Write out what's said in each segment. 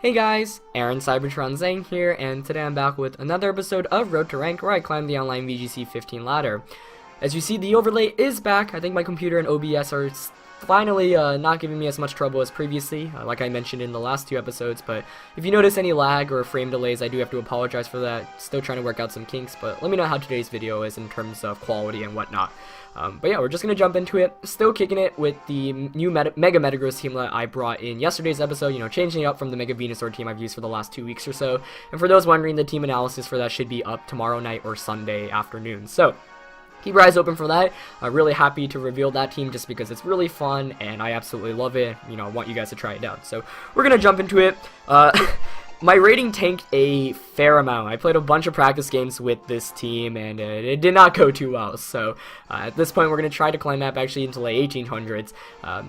Hey guys, Aaron Cybertron Zhang here, and today I'm back with another episode of Road to Rank where I climb the online VGC 15 ladder. As you see, the overlay is back. I think my computer and OBS are finally not giving me as much trouble as previously, like I mentioned in the last two episodes, but if you notice any lag or frame delays, I do have to apologize for that. Still trying to work out some kinks, but let me know how today's video is in terms of quality and whatnot. But yeah, we're just going to jump into it. Still kicking it with the new Mega Metagross team that I brought in yesterday's episode, you know, changing it up from the Mega Venusaur team I've used for the last 2 weeks or so. And for those wondering, the team analysis for that should be up tomorrow night or Sunday afternoon. So keep your eyes open for that. I'm really happy to reveal that team just because it's really fun and I absolutely love it. You know, I want you guys to try it out. So we're going to jump into it. My rating tanked a fair amount. I played a bunch of practice games with this team and it did not go too well. So at this point we're going to try to climb up actually into like 1800s.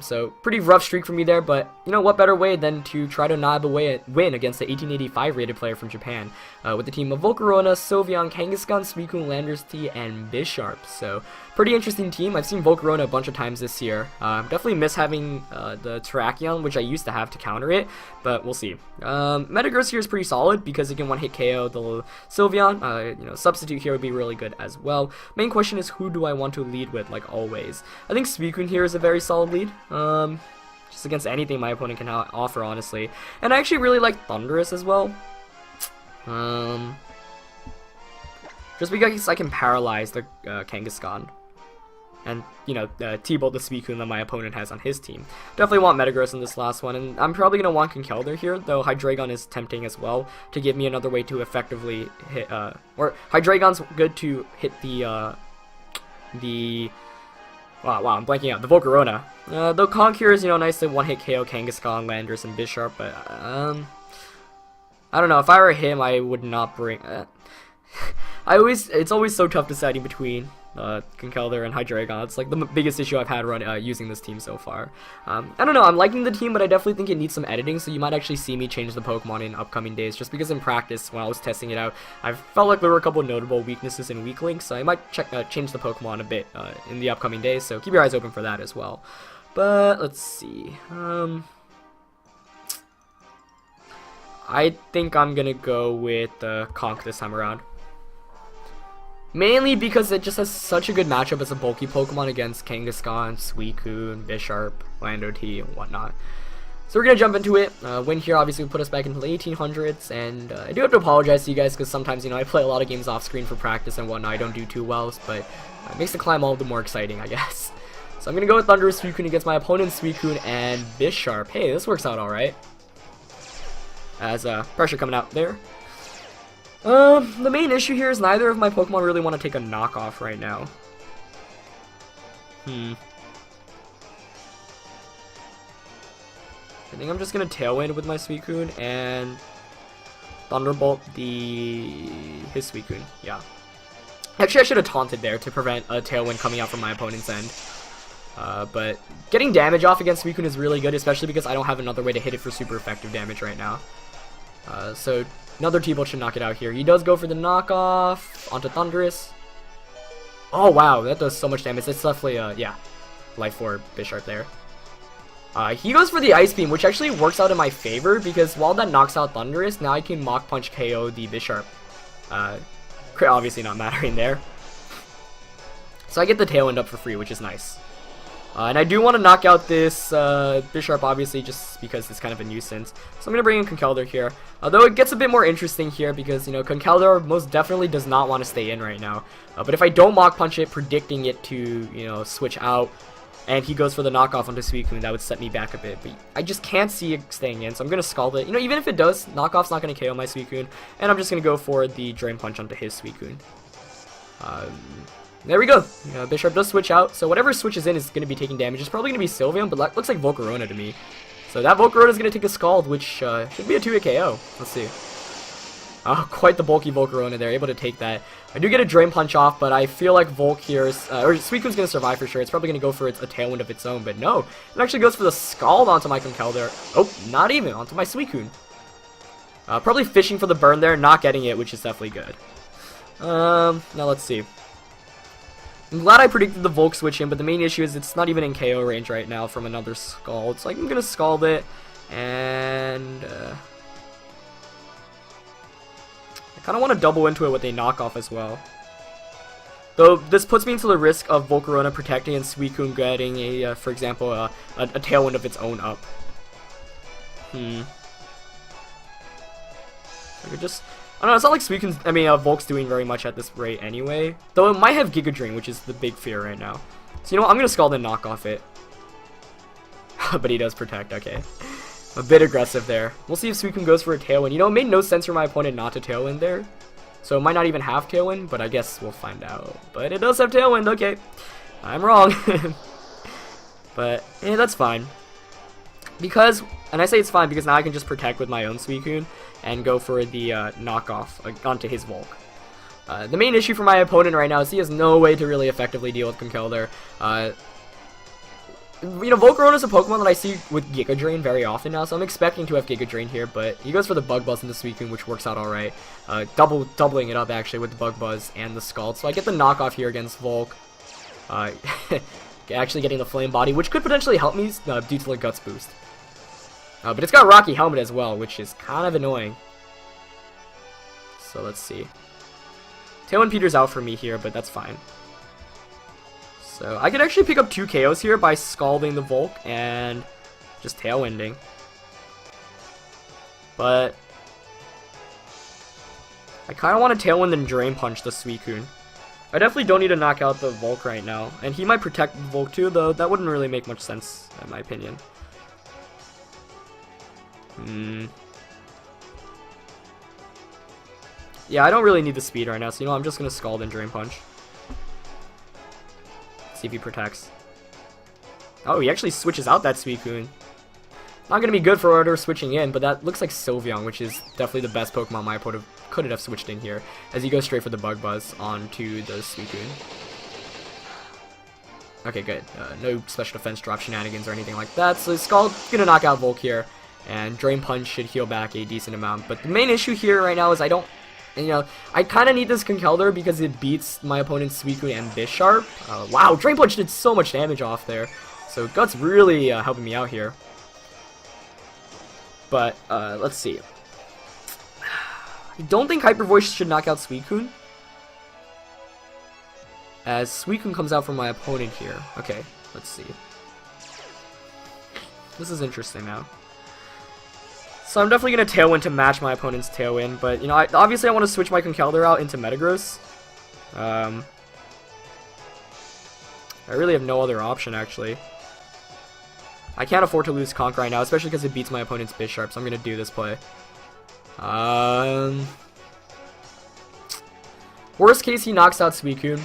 So pretty rough streak for me there, but you know what better way than to try to nab away a win against the 1885 rated player from Japan with the team of Volcarona, Sylveon, Kangaskhan, Suicune, Landorus T, and Bisharp. So pretty interesting team. I've seen Volcarona a bunch of times this year. Definitely miss having the Terrakion, which I used to have to counter it, but we'll see. Metagross here is pretty solid because it can one-hit KO the Sylveon. You know, substitute here would be really good as well. Main question is, who do I want to lead with, like always? I think Suicune here is a very solid lead. Just against anything my opponent can offer, honestly. And I actually really like Thundurus as well. Just because I can paralyze the Kangaskhan. And, you know, T-Bolt the Suicune that my opponent has on his team. Definitely want Metagross in this last one, and I'm probably going to want Conkeldurr here, though Hydreigon is tempting as well to give me another way to effectively hit, or Hydreigon's good to hit wow, I'm blanking out, the Volcarona. Though Conk here is, you know, nice to one-hit KO Kangaskhan, Landorus, and Bisharp, but, I don't know, if I were him, I would not bring, it's always so tough deciding between Conkeldurr and Hydreigon. It's like the biggest issue I've had using this team so far. I don't know, I'm liking the team, but I definitely think it needs some editing, so you might actually see me change the Pokemon in upcoming days, just because in practice, when I was testing it out, I felt like there were a couple notable weaknesses and weak links, so I might change the Pokemon a bit in the upcoming days, so keep your eyes open for that as well. But, let's see, I think I'm gonna go with Conk this time around. Mainly because it just has such a good matchup as a bulky Pokemon against Kangaskhan, Suicune, Bisharp, Landorus T, and whatnot. So we're going to jump into it. Win here obviously would put us back into the 1800s, and I do have to apologize to you guys because sometimes, you know, I play a lot of games off screen for practice and whatnot. I don't do too well, but it makes the climb all the more exciting, I guess. So I'm going to go with Thundurus Suicune against my opponent's Suicune and Bisharp. Hey, this works out alright. As pressure coming out there. The main issue here is neither of my Pokemon really want to take a knockoff right now. I think I'm just gonna Tailwind with my Suicune and Thunderbolt his Suicune. Yeah. Actually, I should have taunted there to prevent a Tailwind coming out from my opponent's end. But getting damage off against Suicune is really good, especially because I don't have another way to hit it for super effective damage right now. So another T-Bolt should knock it out here. He does go for the knockoff onto Thundurus. Oh wow, that does so much damage. It's definitely yeah, life for Bisharp there. He goes for the Ice Beam, which actually works out in my favor because while that knocks out Thundurus, now I can Mach Punch KO the Bisharp. Crit obviously not mattering there. So I get the Tailwind up for free, which is nice. And I do want to knock out this Bisharp, obviously, just because it's kind of a nuisance. So I'm going to bring in Conkeldurr here. Although it gets a bit more interesting here because, you know, Conkeldurr most definitely does not want to stay in right now. But if I don't Mach Punch it, predicting it to, you know, switch out, and he goes for the knockoff onto Suicune, that would set me back a bit. But I just can't see it staying in, so I'm going to Scald it. You know, even if it does, knockoff's not going to KO my Suicune. And I'm just going to go for the Drain Punch onto his Suicune. There we go. Bisharp does switch out, so whatever switches in is going to be taking damage. It's probably going to be Sylveon, but looks like Volcarona to me. So that Volcarona is going to take a Scald, which should be a 2-hit KO. Let's see. Oh, quite the bulky Volcarona there, able to take that. I do get a Drain Punch off, but I feel like Volk here is, or Suicune's going to survive for sure. It's probably going to go for a Tailwind of its own, but no. It actually goes for the Scald onto my Conkeldurr. Oh, not even, onto my Suicune. Probably fishing for the burn there, not getting it, which is definitely good. Now let's see. I'm glad I predicted the Volk switch in, but the main issue is it's not even in KO range right now from another Scald. So I'm going to Scald it, and Kind of want to double into it with a knockoff as well. Though this puts me into the risk of Volcarona protecting and Suicune getting a, for example, a Tailwind of its own up. I could just... I don't know, it's not like Suicune's... I mean, Volk's doing very much at this rate anyway. Though it might have Giga Drain, which is the big fear right now. So you know what, I'm going to Scald and knock off it. But he does protect, okay. A bit aggressive there. We'll see if Suicune goes for a Tailwind. You know, it made no sense for my opponent not to Tailwind there. So it might not even have Tailwind, but I guess we'll find out. But it does have Tailwind, okay. I'm wrong. But, yeah, that's fine. Because, and I say it's fine because now I can just protect with my own Suicune and go for the knockoff onto his Volk. The main issue for my opponent right now is he has no way to really effectively deal with Conkeldurr. You know, Volcarona is a Pokemon that I see with Giga Drain very often now, so I'm expecting to have Giga Drain here, but he goes for the Bug Buzz into Suicune, which works out alright. Doubling it up, actually, with the Bug Buzz and the Scald. So I get the knockoff here against Volk. Actually getting the Flame Body, which could potentially help me due to the Guts boost. But it's got Rocky Helmet as well, which is kind of annoying. So let's see. Tailwind peters out for me here, but that's fine. So I could actually pick up 2 KOs here by Scalding the Volk and just Tailwinding. But I kind of want to Tailwind and Drain Punch the Suicune. I definitely don't need to knock out the Volk right now. And he might protect the Volk too, though that wouldn't really make much sense in my opinion. Yeah, I don't really need the speed right now, so you know, I'm just going to Scald and Drain Punch. See if he protects. Oh, he actually switches out that Suicune. Not going to be good for order switching in, but that looks like Sylveon, which is definitely the best Pokemon my opponent could have switched in here, as he goes straight for the Bug Buzz onto the Suicune. Okay, good. No special defense drop shenanigans or anything like that, so Scald's going to knock out Volk here, and Drain Punch should heal back a decent amount. But the main issue here right now is I don't... You know, I kind of need this Conkeldurr because it beats my opponent's Suicune and Bisharp. Wow, Drain Punch did so much damage off there. So Guts really helping me out here. But, let's see. I don't think Hyper Voice should knock out Suicune, as Suicune comes out from my opponent here. Okay, let's see. This is interesting now. So I'm definitely going to Tailwind to match my opponent's Tailwind, but, you know, obviously I want to switch my Conkeldurr out into Metagross. I really have no other option, actually. I can't afford to lose Conk right now, especially because it beats my opponent's Bisharp, so I'm going to do this play. Worst case, he knocks out Suicune.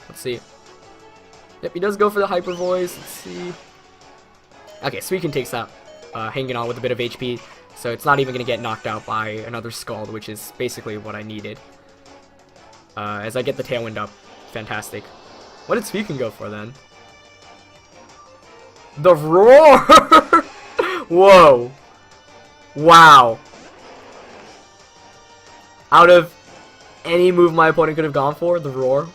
Let's see. Yep, he does go for the Hyper Voice. Let's see. Okay, Suicune takes out. Hanging on with a bit of HP, so it's not even going to get knocked out by another Scald, which is basically what I needed. As I get the Tailwind up. Fantastic. What did Suicune go for then? The Roar! Whoa. Wow. Out of any move my opponent could have gone for, the Roar.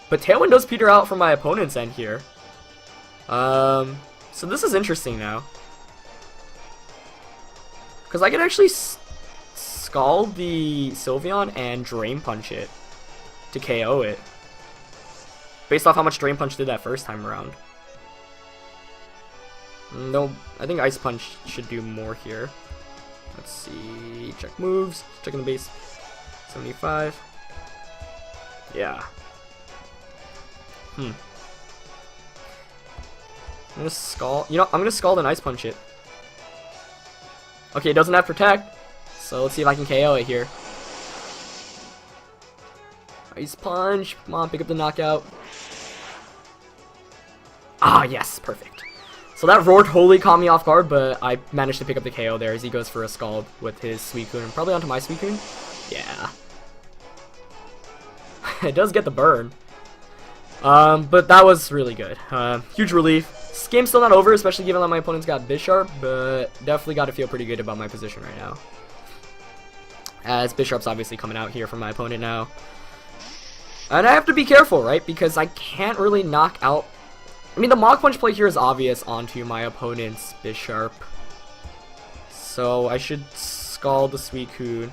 But Tailwind does peter out from my opponent's end here. So this is interesting now. Because I can actually Scald the Sylveon and Drain Punch it to KO it. Based off how much Drain Punch did that first time around. No, I think Ice Punch should do more here. Let's see. Check moves. Checking the base. 75. Yeah. I'm gonna Scald. You know, I'm gonna Scald and Ice Punch it. Okay, it doesn't have Protect. So let's see if I can KO it here. Ice Punch. Come on, pick up the knockout. Ah, yes, perfect. So that Roar totally caught me off guard, but I managed to pick up the KO there as he goes for a Scald with his Suicune. Probably onto my Suicune. Yeah. It does get the burn. But that was really good. Huge relief. This game's still not over, especially given that my opponent's got Bisharp, but definitely got to feel pretty good about my position right now. As Bisharp's obviously coming out here for my opponent now. And I have to be careful, right? Because I can't really knock out... I mean, the Mach Punch play here is obvious onto my opponent's Bisharp. So I should Scald the Suicune.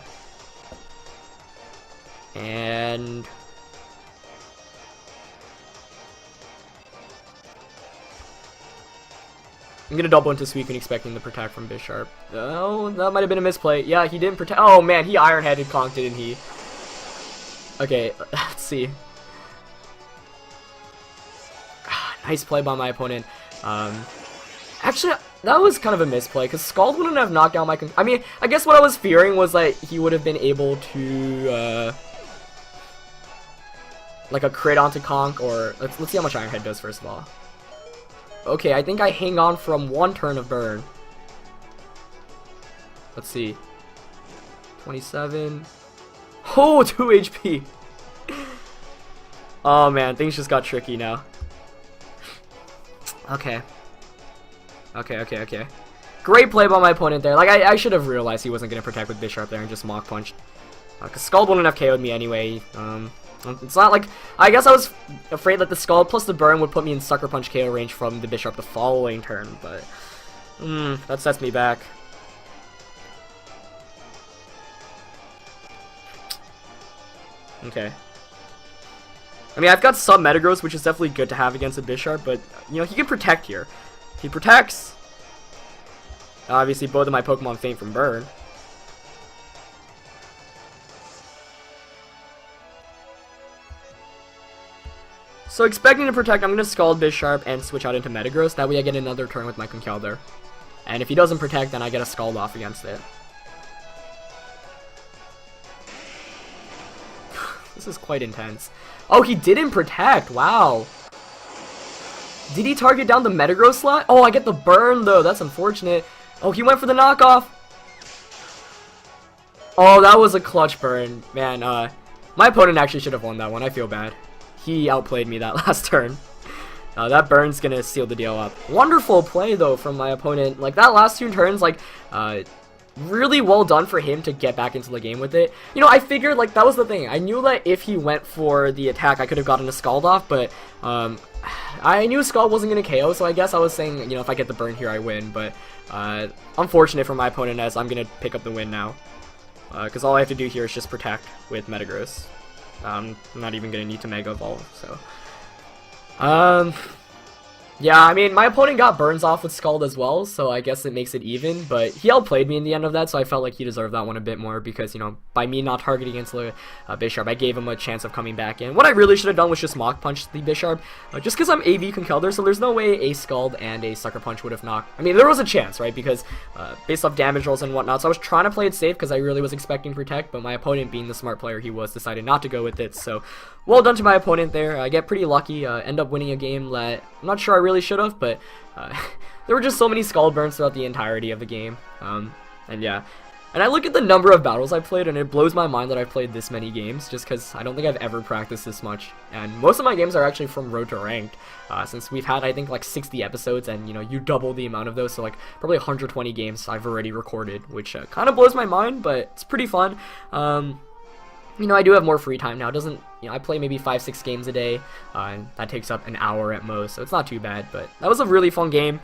And I'm gonna double into Suicune expecting the protect from Bisharp. Oh, that might have been a misplay. Yeah, he didn't protect. Oh man, he Iron-Headed Conk, didn't he? Okay, let's see. Nice play by my opponent. Actually, that was kind of a misplay, because Scald wouldn't have knocked down my... I mean, I guess what I was fearing was that he would have been able to, like a crit onto Conk, or... Let's see how much Iron Head does, first of all. Okay, I think I hang on from one turn of burn. Let's see. 27. Oh, 2 HP. Oh man, things just got tricky now. Okay. Okay. Great play by my opponent there. Like, I should have realized he wasn't going to protect with Bisharp there and just Mach Punched. Because Scald wouldn't have KO'd me anyway. It's not like... I guess I was afraid that the Scald plus the Burn would put me in Sucker Punch KO range from the Bisharp the following turn, but... that sets me back. Okay. I mean, I've got some Metagross, which is definitely good to have against a Bisharp, but, you know, he can protect here. He protects! Obviously, both of my Pokemon faint from Burn. So expecting to protect, I'm going to Scald Bisharp and switch out into Metagross. That way I get another turn with my Conkeldurr. And if he doesn't protect, then I get a Scald off against it. This is quite intense. Oh, he didn't protect. Wow. Did he target down the Metagross slot? Oh, I get the burn, though. That's unfortunate. Oh, he went for the knockoff. Oh, that was a clutch burn. Man, my opponent actually should have won that one. I feel bad. He outplayed me that last turn. That burn's gonna seal the deal up. Wonderful play, though, from my opponent. Like, that last 2 turns, like, really well done for him to get back into the game with it. You know, I figured, like, that was the thing. I knew that if he went for the attack, I could have gotten a Scald off, but, I knew Scald wasn't gonna KO, so I guess I was saying, you know, if I get the burn here, I win, but, unfortunate for my opponent, as I'm gonna pick up the win now. Because all I have to do here is just protect with Metagross. I'm not even gonna need to Mega Evolve, so. Yeah, I mean, my opponent got burns off with Scald as well, so I guess it makes it even, but he outplayed me in the end of that, so I felt like he deserved that one a bit more, because, you know, by me not targeting against the Bisharp, I gave him a chance of coming back in. What I really should have done was just Mach Punch the Bisharp, just because I'm AV Conkeldurr, so there's no way a Scald and a Sucker Punch would have knocked. I mean, there was a chance, right, because based off damage rolls and whatnot, so I was trying to play it safe, because I really was expecting Protect, but my opponent, being the smart player he was, decided not to go with it, so well done to my opponent there. I get pretty lucky, end up winning a game that I'm not sure I really should have, but there were just so many Scald burns throughout the entirety of the game, and yeah. And I look at the number of battles I've played, and it blows my mind that I've played this many games, just because I don't think I've ever practiced this much. And most of my games are actually from Road to Ranked, since we've had, I think, like 60 episodes, and, you know, you double the amount of those, so, like, probably 120 games I've already recorded, which kind of blows my mind, but it's pretty fun. You know, I do have more free time now. It doesn't, you know, I play maybe 5-6 games a day, and that takes up an hour at most, so it's not too bad, but that was a really fun game.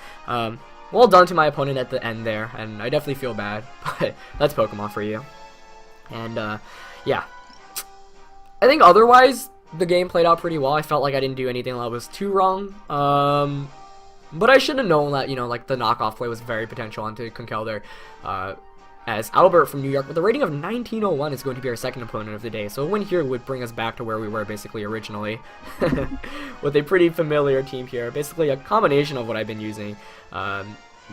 Well done to my opponent at the end there, and I definitely feel bad, but that's Pokemon for you. And, yeah. I think otherwise, the game played out pretty well. I felt like I didn't do anything that was too wrong, but I should have known that, you know, like, the knockoff play was very potential onto Conkeldurr, as Albert from New York, with a rating of 1901, is going to be our second opponent of the day. So a win here would bring us back to where we were basically originally, with a pretty familiar team here. Basically a combination of what I've been using. The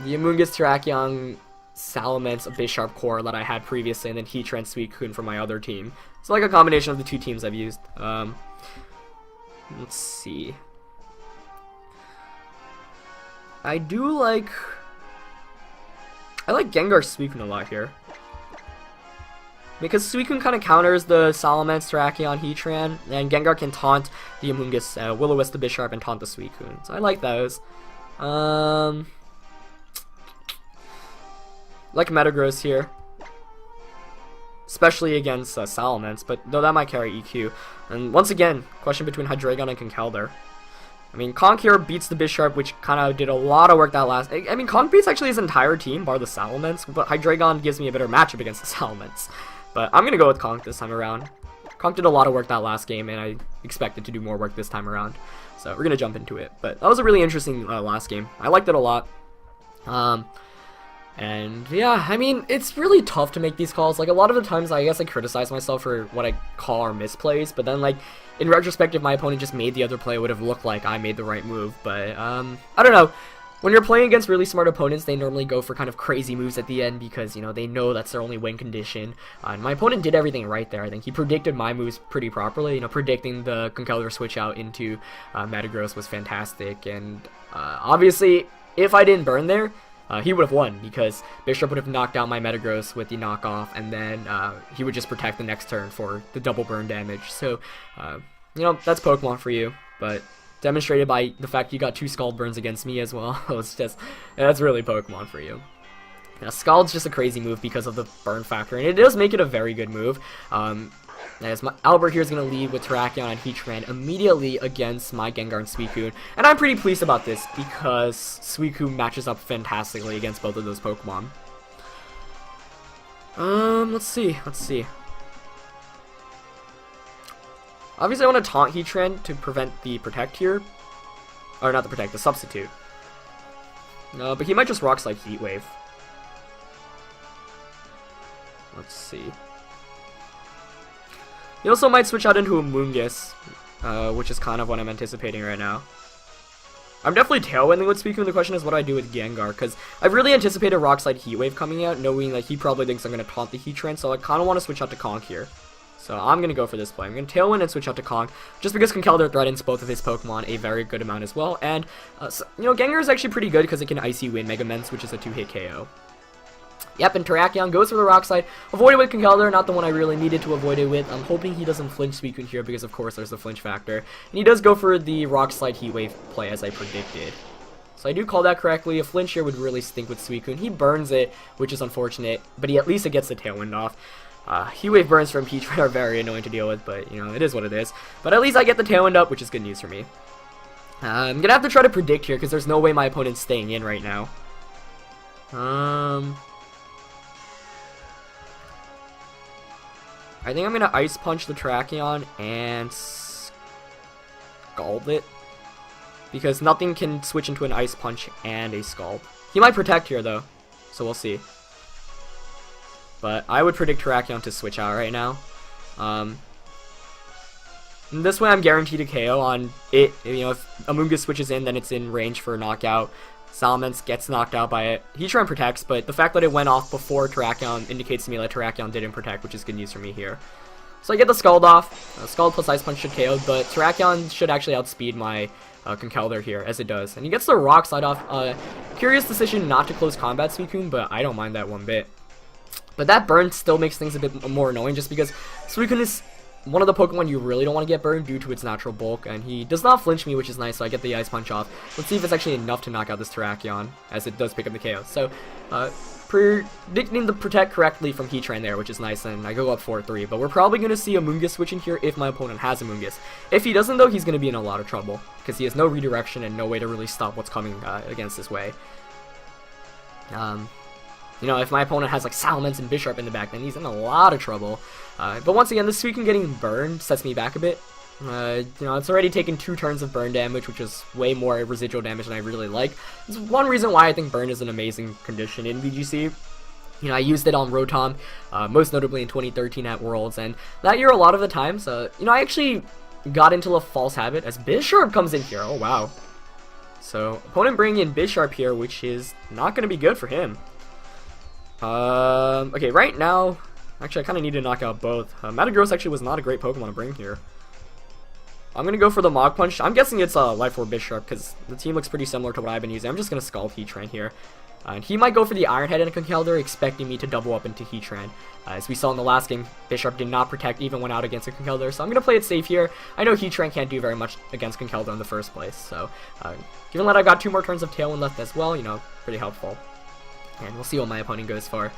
Amoonguss, Terrakion, Salamence, Bisharp core that I had previously, and then Heatran, Suicune from my other team. So like a combination of the 2 teams I've used. Let's see. I like Gengar Suicune a lot here, because Suicune kind of counters the Salamence, Terrakion, Heatran, and Gengar can taunt the Amoonguss, Will-O-Wisp the Bisharp, and taunt the Suicune. So I like those. Like Metagross here, especially against Salamence, but though that might carry EQ. And once again, question between Hydreigon and Conkeldurr. I mean, Conk here beats the Bisharp, which kind of did a lot of work that last... I mean, Conk beats actually his entire team, bar the Salamence, but Hydreigon gives me a better matchup against the Salamence. But I'm going to go with Conk this time around. Conk did a lot of work that last game, and I expected to do more work this time around. So we're going to jump into it. But that was a really interesting last game. I liked it a lot. And yeah, I mean, it's really tough to make these calls. Like, a lot of the times, I guess I criticize myself for what I call our misplays, but then, like, in retrospect, if my opponent just made the other play, it would have looked like I made the right move. But, I don't know. When you're playing against really smart opponents, they normally go for kind of crazy moves at the end because, you know, they know that's their only win condition. And my opponent did everything right there. I think he predicted my moves pretty properly. You know, predicting the Conkeldurr switch out into Metagross was fantastic. And, obviously, if I didn't burn there, he would have won because Bisharp would have knocked out my Metagross with the knockoff, and then he would just protect the next turn for the double burn damage. So, you know, that's Pokemon for you, but demonstrated by the fact you got 2 Scald burns against me as well. It's just, that's really Pokemon for you. Now, Scald's just a crazy move because of the burn factor, and it does make it a very good move. As Albert here is going to lead with Terrakion and Heatran immediately against my Gengar and Suicune. And I'm pretty pleased about this because Suicune matches up fantastically against both of those Pokemon. Let's see. Obviously I want to taunt Heatran to prevent the Protect here. Or not the Protect, the Substitute. No, but he might just Rock Slide Heat Wave. Let's see. He also might switch out into a Moongus, which is kind of what I'm anticipating right now. I'm definitely Tailwinding with Suicune. The question is what do I do with Gengar, because I really anticipated Rock Slide Heat Wave coming out, knowing that he probably thinks I'm going to taunt the Heatran, so I kind of want to switch out to Conk here. So I'm going to go for this play. I'm going to Tailwind and switch out to Conk, just because Conkeldurr threatens both of his Pokemon a very good amount as well, and, so, you know, Gengar is actually pretty good because it can Icy Wind Mega Mence, which is a 2-hit KO. Yep, and Terrakion goes for the Rock Slide. Avoid it with Conkeldurr, not the one I really needed to avoid it with. I'm hoping he doesn't flinch Suicune here because, of course, there's the flinch factor. And he does go for the Rock Slide Heat Wave play as I predicted. So I do call that correctly. A flinch here would really stink with Suicune. He burns it, which is unfortunate, but he at least gets the Tailwind off. Heat Wave burns from Heatran are very annoying to deal with, but, you know, it is what it is. But at least I get the Tailwind up, which is good news for me. I'm going to have to try to predict here because there's no way my opponent's staying in right now. I think I'm going to Ice Punch the Terrakion and Scald it, because nothing can switch into an Ice Punch and a Scald. He might Protect here, though, so we'll see. But I would predict Terrakion to switch out right now. This way I'm guaranteed a KO on it. You know, if Amoonguss switches in, then it's in range for a knockout. Salamence gets knocked out by it. Heatran protects, but the fact that it went off before Terrakion indicates to me that Terrakion didn't protect, which is good news for me here. So I get the Scald off. Scald plus Ice Punch should KO, but Terrakion should actually outspeed my Conkeldurr here, as it does. And he gets the Rock Slide off. Curious decision not to close combat Suicune, but I don't mind that one bit. But that burn still makes things a bit more annoying, just because Suicune is one of the Pokemon you really don't want to get burned due to its natural bulk, and he does not flinch me, which is nice, so I get the Ice Punch off. Let's see if it's actually enough to knock out this Terrakion, as it does pick up the KO. So, predicting the Protect correctly from Heatran there, which is nice, and I go up 4-3, but we're probably going to see Amoonguss switching here if my opponent has Amoonguss. If he doesn't, though, he's going to be in a lot of trouble, because he has no redirection and no way to really stop what's coming against his way. You know, if my opponent has like Salamence and Bisharp in the back, then he's in a lot of trouble. But once again, this Suicune getting burned sets me back a bit. You know, it's already taken 2 turns of burn damage, which is way more residual damage than I really like. It's one reason why I think burn is an amazing condition in VGC. You know, I used it on Rotom, most notably in 2013 at Worlds, and that year a lot of the times, you know, I actually got into a false habit as Bisharp comes in here. Oh, wow. So, opponent bringing in Bisharp here, which is not going to be good for him. Okay, right now, actually I kind of need to knock out both. Metagross actually was not a great Pokemon to bring here. I'm going to go for the Mach Punch. I'm guessing it's Life Orb Bisharp, because the team looks pretty similar to what I've been using. I'm just going to Scald Heatran here. And he might go for the Iron Head and Conkeldurr, expecting me to double up into Heatran. As we saw in the last game, Bisharp did not protect even when out against a Conkeldurr, so I'm going to play it safe here. I know Heatran can't do very much against Conkeldurr in the first place, so given that I got 2 more turns of Tailwind left as well, you know, pretty helpful. And we'll see what my opponent goes for.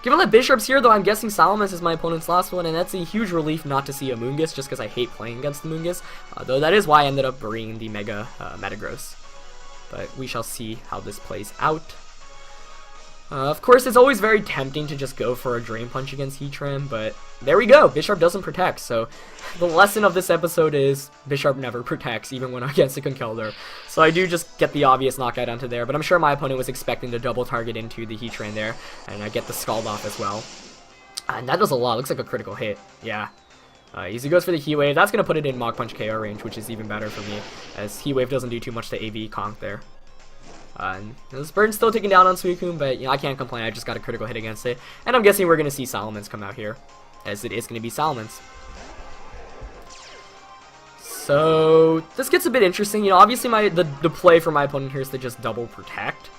Given that Bishop's here, though, I'm guessing Salamence is my opponent's last one, and that's a huge relief not to see a Moongus, just because I hate playing against the Moongus. Though that is why I ended up bringing the Mega Metagross. But we shall see how this plays out. Of course, it's always very tempting to just go for a Drain Punch against Heatran, but there we go. Bisharp doesn't protect, so the lesson of this episode is Bisharp never protects, even when against a Conkeldurr. So I do just get the obvious knockout onto there, but I'm sure my opponent was expecting to double target into the Heatran there, and I get the Scald off as well. And that does a lot. Looks like a critical hit. Yeah. Easy goes for the Heat Wave. That's going to put it in Mach Punch KO range, which is even better for me, as Heat Wave doesn't do too much to AV Conk there. And this bird's still taking down on Suicune, but you know, I can't complain. I just got a critical hit against it. And I'm guessing we're going to see Salamence come out here, as it is going to be Salamence. So this gets a bit interesting. You know, obviously the play for my opponent here is to just double protect.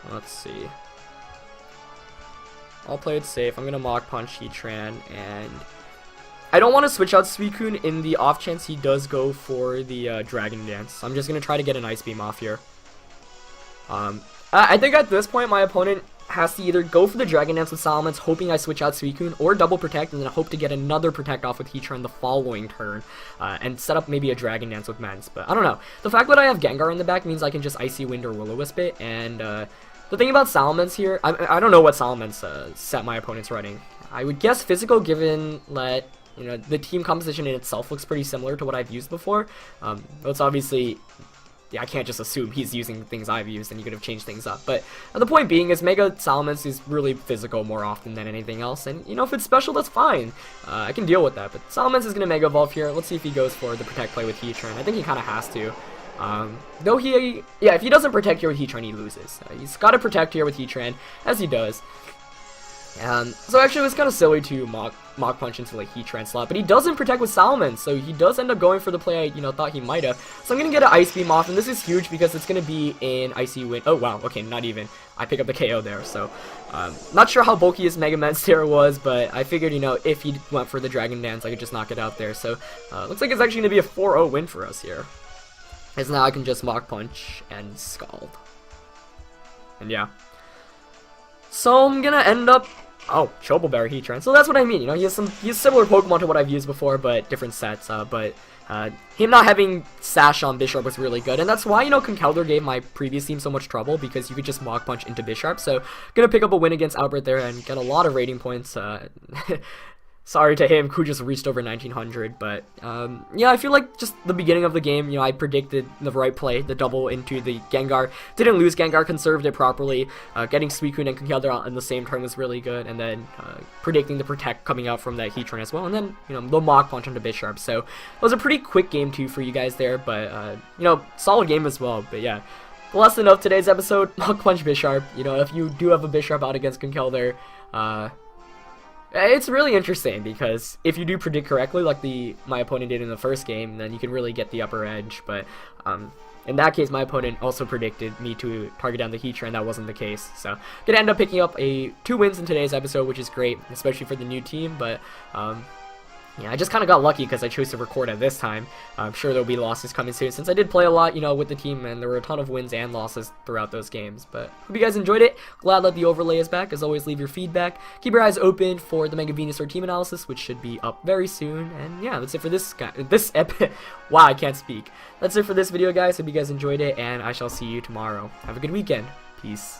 Let's see. I'll play it safe. I'm going to Mach Punch Heatran, and I don't want to switch out Suicune in the off chance he does go for the Dragon Dance. I'm just going to try to get an Ice Beam off here. I think at this point my opponent has to either go for the Dragon Dance with Salamence, hoping I switch out Suicune, or double protect and then hope to get another protect off with Heatran the following turn, and set up maybe a Dragon Dance with Mence. But I don't know. The fact that I have Gengar in the back means I can just Icy Wind or Will-O-Wisp it, and the thing about Salamence here, I don't know what Salamence set my opponent's running. I would guess Physical, given that, you know, the team composition in itself looks pretty similar to what I've used before. But it's obviously, yeah, I can't just assume he's using things I've used and you could have changed things up. But the point being is Mega Salamence is really physical more often than anything else. And, you know, if it's special, that's fine. I can deal with that. But Salamence is going to Mega Evolve here. Let's see if he goes for the Protect play with Heatran. I think he kind of has to. Though if he doesn't protect here with Heatran, he loses. He's got to protect here with Heatran, as he does. So actually it was kind of silly to Mach Punch into like Heatran slot, but he doesn't protect with Salamence, so he does end up going for the play I, thought he might have. So I'm going to get an Ice Beam off, and this is huge because it's going to be in Icy Wind. Oh wow, okay, not even. I pick up the KO there, so not sure how bulky his Mega Mence was, but I figured, if he went for the Dragon Dance, I could just knock it out there. So looks like it's actually going to be a 4-0 win for us here. As now I can just Mach Punch and Scald. And yeah. So I'm gonna end up... Oh, Choble Berry Heatran. So that's what I mean, he has similar Pokemon to what I've used before, but different sets. But him not having Sash on Bisharp was really good, and that's why, Conkeldurr gave my previous team so much trouble, because you could just Mach Punch into Bisharp. So gonna pick up a win against Albert there and get a lot of rating points. Sorry to him, who just reached over 1900, but yeah, I feel like just the beginning of the game, I predicted the right play, the double into the Gengar. Didn't lose Gengar, conserved it properly. Getting Suicune and Conkeldurr in the same turn was really good, and then predicting the Protect coming out from that Heatran as well, and then, the Mach Punch onto Bisharp. So it was a pretty quick game too for you guys there, but, solid game as well. But yeah, the lesson of today's episode, Mach Punch Bisharp. If you do have a Bisharp out against Conkeldurr, it's really interesting, because if you do predict correctly, like my opponent did in the first game, then you can really get the upper edge. But in that case, my opponent also predicted me to target down the Heatran. That wasn't the case. So gonna end up picking up 2 wins in today's episode, which is great, especially for the new team. But yeah, I just kind of got lucky because I chose to record at this time. I'm sure there'll be losses coming soon, since I did play a lot, with the team, and there were a ton of wins and losses throughout those games. But hope you guys enjoyed it. Glad that the overlay is back. As always, leave your feedback. Keep your eyes open for the Mega Venusaur team analysis, which should be up very soon. And yeah, that's it for wow, I can't speak. That's it for this video, guys. Hope you guys enjoyed it, and I shall see you tomorrow. Have a good weekend. Peace.